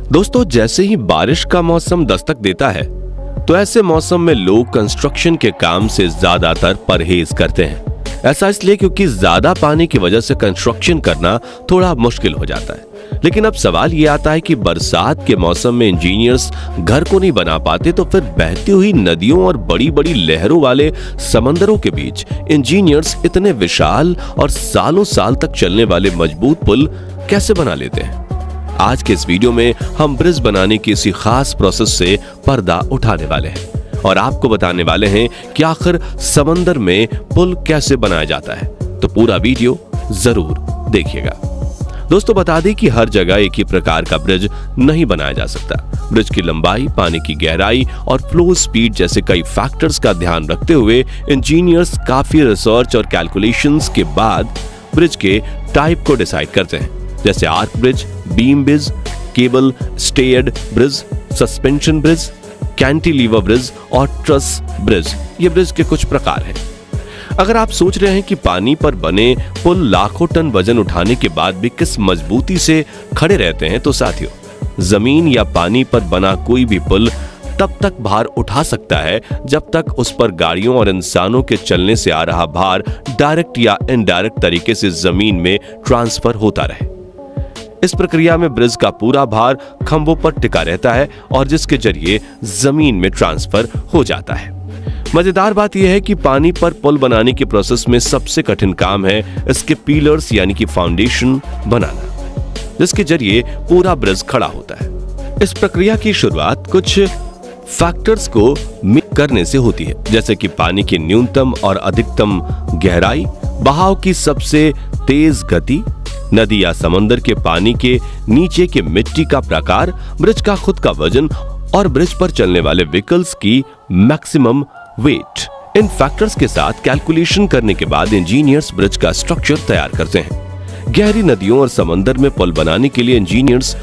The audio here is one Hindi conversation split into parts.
दोस्तों, जैसे ही बारिश का मौसम दस्तक देता है तो ऐसे मौसम में लोग कंस्ट्रक्शन के काम से ज्यादातर परहेज करते हैं। ऐसा इसलिए क्योंकि ज्यादा पानी की वजह से कंस्ट्रक्शन करना थोड़ा मुश्किल हो जाता है। लेकिन अब सवाल ये आता है कि बरसात के मौसम में इंजीनियर्स घर को नहीं बना पाते तो फिर बहती हुई नदियों और बड़ी बड़ी लहरों वाले समंदरों के बीच इंजीनियर्स इतने विशाल और सालों साल तक चलने वाले मजबूत पुल कैसे बना लेते हैं? आज के इस वीडियो में हम ब्रिज बनाने की इसी खास प्रोसेस से पर्दा उठाने वाले हैं और आपको बताने वाले हैं कि आखिर समंदर में पुल कैसे बनाया जाता है। तो पूरा वीडियो जरूर देखिएगा। दोस्तों, बता दें कि हर जगह एक ही प्रकार का ब्रिज नहीं बनाया जा सकता। ब्रिज की लंबाई, पानी की गहराई और फ्लो स्पीड जैसे कई फैक्टर्स का ध्यान रखते हुए इंजीनियर्स काफी रिसर्च और कैलकुलेशंस के बाद ब्रिज के टाइप को डिसाइड करते हैं, जैसे arch bridge, beam bridge, cable stared bridge, suspension bridge, cantilever bridge और ट्रस ब्रिज। ये ब्रिज के कुछ प्रकार हैं। अगर आप सोच रहे हैं कि पानी पर बने पुल लाखों टन वजन उठाने के बाद भी किस मजबूती से खड़े रहते हैं, तो साथियों, जमीन या पानी पर बना कोई भी पुल तब तक भार उठा सकता है जब तक उस पर गाड़ियों और इंसानों के चलने से आ रहा भार डायरेक्ट या इनडायरेक्ट तरीके से जमीन में ट्रांसफर होता रहे। इस प्रक्रिया में ब्रिज का पूरा भार खंभों पर टिका रहता है और जिसके जरिए जमीन में ट्रांसफर हो जाता है। मजेदार बात यह है कि पानी पर पुल बनाने के प्रोसेस में सबसे कठिन काम है इसके पिलर्स यानी कि फाउंडेशन बनाना, जिसके जरिए पूरा ब्रिज खड़ा होता है। इस प्रक्रिया की शुरुआत कुछ फैक्टर्स को मिक्स करने से होती है, जैसे कि पानी की न्यूनतम और अधिकतम गहराई, बहाव की सबसे तेज गति, नदी या समंदर के पानी के नीचे के मिट्टी का प्रकार, ब्रिज का खुद का वजन और ब्रिज पर चलने वाले व्हीकल्स की मैक्सिमम वेट। इन फैक्टर्स के साथ कैलकुलेशन करने के बाद इंजीनियर्स ब्रिज का स्ट्रक्चर तैयार करते हैं। गहरी नदियों और समंदर में पुल बनाने के लिए इंजीनियर्स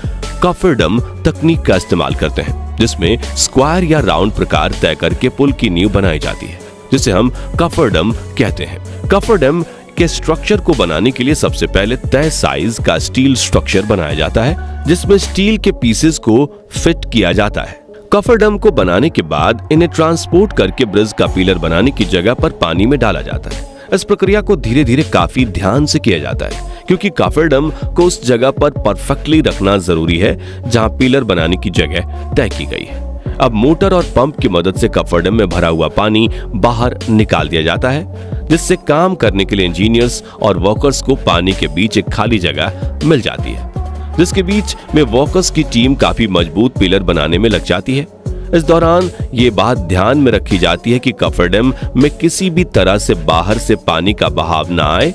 कॉफरडम तकनीक का इस्तेमाल करते हैं, जिसमें स्क्वायर या राउंड प्रकार तय करके पुल की नींव बनाई जाती है, जिसे हम कॉफरडम कहते हैं। कॉफरडम के स्ट्रक्चर को बनाने के लिए सबसे पहले तय साइज का स्टील स्ट्रक्चर बनाया जाता है, जिसमें स्टील के पीसेस को फिट किया जाता है। कॉफरडम को बनाने के बाद इन्हें ट्रांसपोर्ट करके ब्रिज का पिलर बनाने की जगह पर पानी में डाला जाता है। इस प्रक्रिया को धीरे धीरे काफी ध्यान से किया जाता है, क्योंकि कॉफरडम को उस जगह पर परफेक्टली रखना जरूरी है जहां पिलर बनाने की जगह तय की गई है। अब मोटर और पंप की मदद से कॉफरडम में भरा हुआ पानी बाहर निकाल दिया जाता है, जिससे काम करने के लिए इंजीनियर्स और वर्कर्स को पानी के बीच एक खाली जगह मिल जाती है, जिसके बीच में वर्कर्स की टीम काफी मजबूत पिलर बनाने में लग जाती है। इस दौरान ये बात ध्यान में रखी जाती है कि कॉफरडम में किसी भी तरह से बाहर से पानी का बहाव ना आए।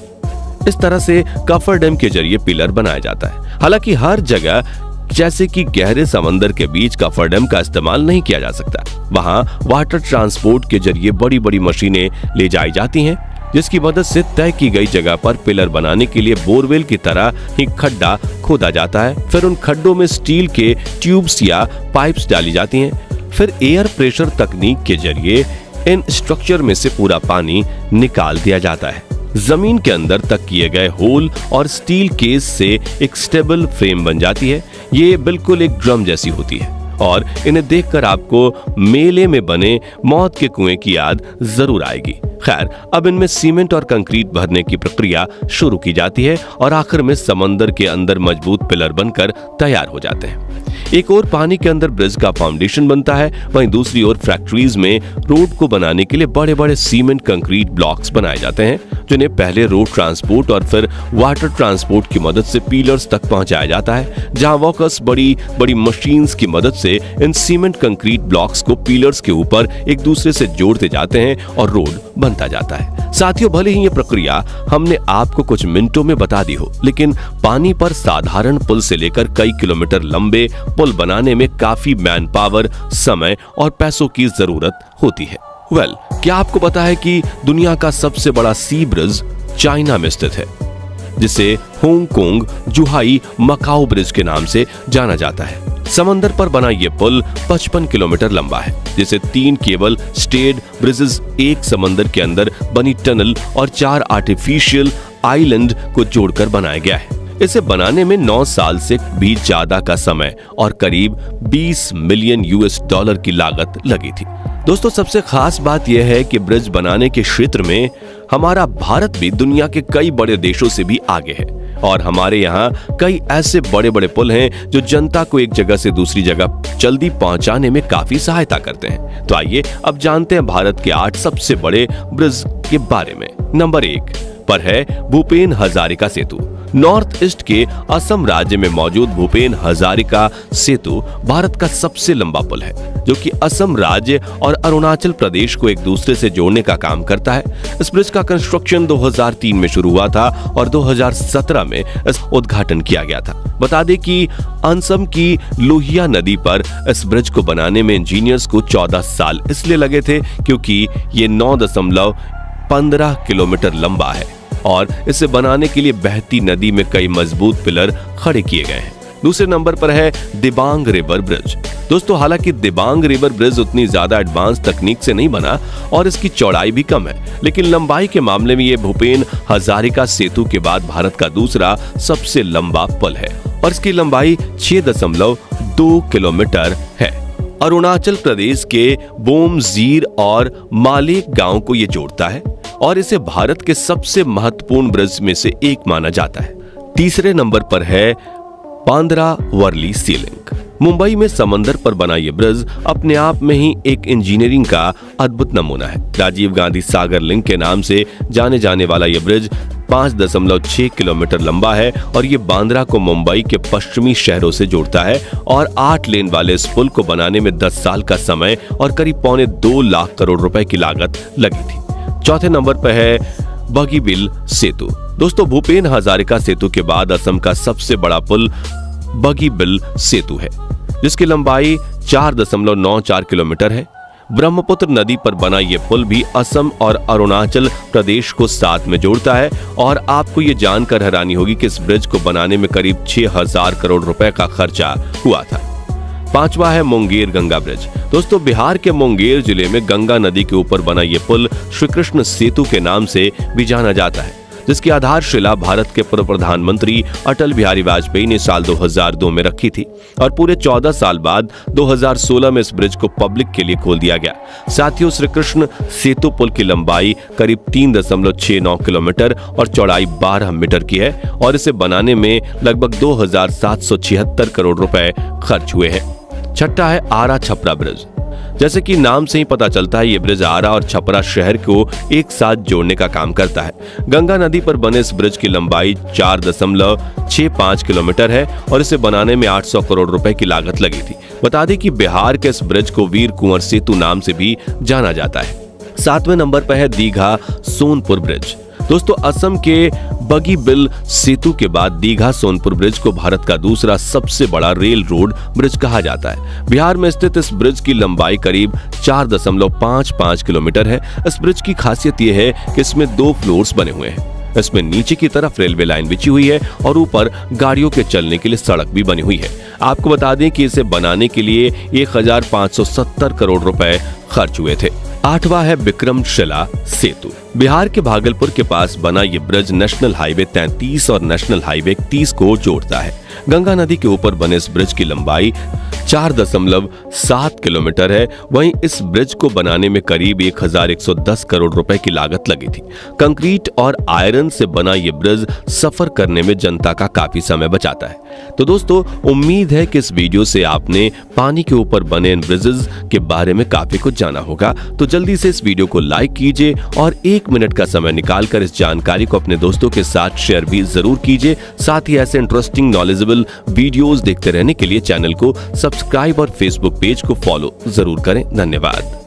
इस तरह से कॉफरडम के जरिए पिलर बनाया जाता है। हालांकि हर जगह, जैसे कि गहरे समंदर के बीच, कॉफरडम का इस्तेमाल नहीं किया जा सकता। वहां वाटर ट्रांसपोर्ट के जरिए बड़ी बड़ी मशीनें ले जाई जाती हैं, जिसकी मदद से तय की गई जगह पर पिलर बनाने के लिए बोरवेल की तरह ही खड्डा खोदा जाता है। फिर उन खड्डों में स्टील के ट्यूब्स या पाइप्स डाली जाती हैं। फिर एयर प्रेशर तकनीक के जरिए इन स्ट्रक्चर में से पूरा पानी निकाल दिया जाता है। जमीन के अंदर तक किए गए होल और स्टील केस से एक स्टेबल फ्रेम बन जाती है। ये बिल्कुल एक ड्रम जैसी होती है और इन्हें देखकर आपको मेले में बने मौत के कुएं की याद जरूर आएगी। खैर, अब इनमें सीमेंट और कंक्रीट भरने की प्रक्रिया शुरू की जाती है और आखिर में समंदर के अंदर मजबूत पिलर बनकर तैयार हो जाते हैं। एक और पानी के अंदर ब्रिज का फाउंडेशन बनता है, वहीं दूसरी ओर फैक्ट्रीज में रोड को बनाने के लिए बड़े बड़े सीमेंट कंक्रीट ब्लॉक्स बनाए जाते हैं, जिन्हें पहले रोड ट्रांसपोर्ट और फिर वाटर ट्रांसपोर्ट की मदद से पिलर्स तक पहुंचाया जाता है, जहां वर्कर्स बड़ी बड़ी मशीन्स की मदद से इन सीमेंट कंक्रीट ब्लॉक्स को पिलर्स के ऊपर एक दूसरे से जोड़ते जाते हैं और रोड बनता जाता है। साथियों, भले ही ये प्रक्रिया हमने आपको कुछ मिनटों में बता दी हो, लेकिन पानी पर साधारण पुल से लेकर कई किलोमीटर लंबे पुल बनाने में काफी मैन पावर, समय और पैसों की जरूरत होती है। क्या आपको पता है कि दुनिया का सबसे बड़ा सी ब्रिज चाइना में स्थित है, जिसे हांगकांग जुहाई मकाओ ब्रिज के नाम से जाना जाता है। समंदर पर बना ये पुल 55 किलोमीटर लंबा है, जिसे 3 केबल स्टेड ब्रिजेस, एक समंदर के अंदर बनी टनल और 4 आर्टिफिशियल आइलैंड को जोड़कर बनाया गया है। इसे बनाने में 9 साल से भी ज्यादा का समय और करीब 20 मिलियन US$ की लागत लगी थी। दोस्तों, सबसे खास बात यह है कि ब्रिज बनाने के क्षेत्र में हमारा भारत भी दुनिया के कई बड़े देशों से भी आगे है और हमारे यहाँ कई ऐसे बड़े बड़े पुल हैं जो जनता को एक जगह से दूसरी जगह जल्दी पहुंचाने में काफी सहायता करते हैं। तो आइए अब जानते हैं भारत के 8 सबसे बड़े ब्रिज के बारे में। नंबर 1 पर है भूपेन हजारिका सेतु। नॉर्थ ईस्ट के असम राज्य में मौजूद भूपेन हजारिका सेतु भारत का सबसे लंबा पुल है, जो कि असम राज्य और अरुणाचल प्रदेश को एक दूसरे से जोड़ने का काम करता है। इस ब्रिज का कंस्ट्रक्शन 2003 में शुरू हुआ था और 2017 में इस उद्घाटन किया गया था। बता दें कि असम की लोहिया नदी पर इस ब्रिज को बनाने में इंजीनियर्स को 14 साल इसलिए लगे थे क्योंकि ये 9.15 किलोमीटर लंबा है और इसे बनाने के लिए बहती नदी में कई मजबूत पिलर खड़े किए गए हैं। दूसरे नंबर पर है दिबांग रिवर ब्रिज। दोस्तों, हालांकि दिबांग रिवर ब्रिज उतनी ज्यादा एडवांस तकनीक से नहीं बना और इसकी चौड़ाई भी कम है, लेकिन लंबाई के मामले में ये भूपेन हजारिका सेतु के बाद भारत का दूसरा सबसे लंबा पुल है और इसकी लंबाई 6.2 किलोमीटर है। अरुणाचल प्रदेश के बोमजीर और मालेक गांव को ये जोड़ता है और इसे भारत के सबसे महत्वपूर्ण ब्रिज में से एक माना जाता है। तीसरे नंबर पर है बांद्रा वर्ली सी लिंक। मुंबई में समंदर पर बना यह ब्रिज अपने आप में ही एक इंजीनियरिंग का अद्भुत नमूना है। राजीव गांधी सागर लिंक के नाम से जाने जाने वाला यह ब्रिज 5.6 किलोमीटर लंबा है और ये बांद्रा को मुंबई के पश्चिमी शहरों से जोड़ता है और 8 लेन वाले इस पुल को बनाने में 10 साल का समय और करीब 2.25 लाख करोड़ रुपए की लागत लगी थी। चौथे नंबर पर है बगीबिल सेतु। दोस्तों, भूपेन हजारिका सेतु के बाद असम का सबसे बड़ा पुल बगीबिल सेतु है, जिसकी लंबाई 4.94 किलोमीटर है। ब्रह्मपुत्र नदी पर बना यह पुल भी असम और अरुणाचल प्रदेश को साथ में जोड़ता है और आपको ये जानकर हैरानी होगी कि इस ब्रिज को बनाने में करीब 6,000 करोड़ रुपए का खर्चा हुआ था। पांचवा है मुंगेर गंगा ब्रिज। दोस्तों, बिहार के मुंगेर जिले में गंगा नदी के ऊपर बना यह पुल श्री कृष्ण सेतु के नाम से भी जाना जाता है, जिसकी आधारशिला भारत के पूर्व प्रधानमंत्री अटल बिहारी वाजपेयी ने साल 2002 में रखी थी और पूरे 14 साल बाद 2016 में इस ब्रिज को पब्लिक के लिए खोल दिया गया। साथियों, श्री कृष्ण सेतु पुल की लंबाई करीब 3.69 किलोमीटर और चौड़ाई 12 मीटर की है और इसे बनाने में लगभग 2,776 करोड़ रुपए खर्च हुए हैं। छठा है आरा छपरा ब्रिज। जैसे कि नाम से ही पता चलता है, ये ब्रिज आरा और छपरा शहर को एक साथ जोड़ने का काम करता है। गंगा नदी पर बने इस ब्रिज की लंबाई 4.65 किलोमीटर है और इसे बनाने में 800 करोड़ रुपए की लागत लगी थी। बता दें कि बिहार के इस ब्रिज को वीर कुंवर सेतु नाम से भी जाना जाता है। 7वें नंबर पर है दीघा सोनपुर ब्रिज। दोस्तों, असम के बगीबिल सेतु के बाद दीघा सोनपुर ब्रिज को भारत का दूसरा सबसे बड़ा रेल रोड ब्रिज कहा जाता है। बिहार में स्थित इस ब्रिज की लंबाई करीब 4.55 किलोमीटर है। इस ब्रिज की खासियत यह है कि इसमें 2 फ्लोर्स बने हुए हैं। इसमें नीचे की तरफ रेलवे लाइन बिछी हुई है और ऊपर गाड़ियों के चलने के लिए सड़क भी बनी हुई है। आपको बता दें कि इसे बनाने के लिए 1,570 करोड़ रुपए खर्च हुए थे। 8वां है विक्रमशिला सेतु। बिहार के भागलपुर के पास बना ये ब्रिज नेशनल हाईवे 33 और नेशनल हाईवे 30 को जोड़ता है। गंगा नदी के ऊपर बने इस ब्रिज की लंबाई 4.7 किलोमीटर है। वहीं इस ब्रिज को बनाने में करीब 1,110 करोड़ रुपए की लागत लगी थी। कंक्रीट और आयरन से बना ये ब्रिज सफर करने में जनता का काफी समय बचाता है। तो दोस्तों, उम्मीद है कि इस वीडियो से आपने पानी के ऊपर बने इन ब्रिजेस के बारे में काफी कुछ जाना होगा। तो जल्दी से इस वीडियो को लाइक कीजिए और 1 मिनट का समय निकालकर इस जानकारी को अपने दोस्तों के साथ शेयर भी जरूर कीजिए। साथ ही ऐसे इंटरेस्टिंग नॉलेजेबल वीडियोस देखते रहने के लिए चैनल को सब्सक्राइब और फेसबुक पेज को फॉलो जरूर करें। धन्यवाद।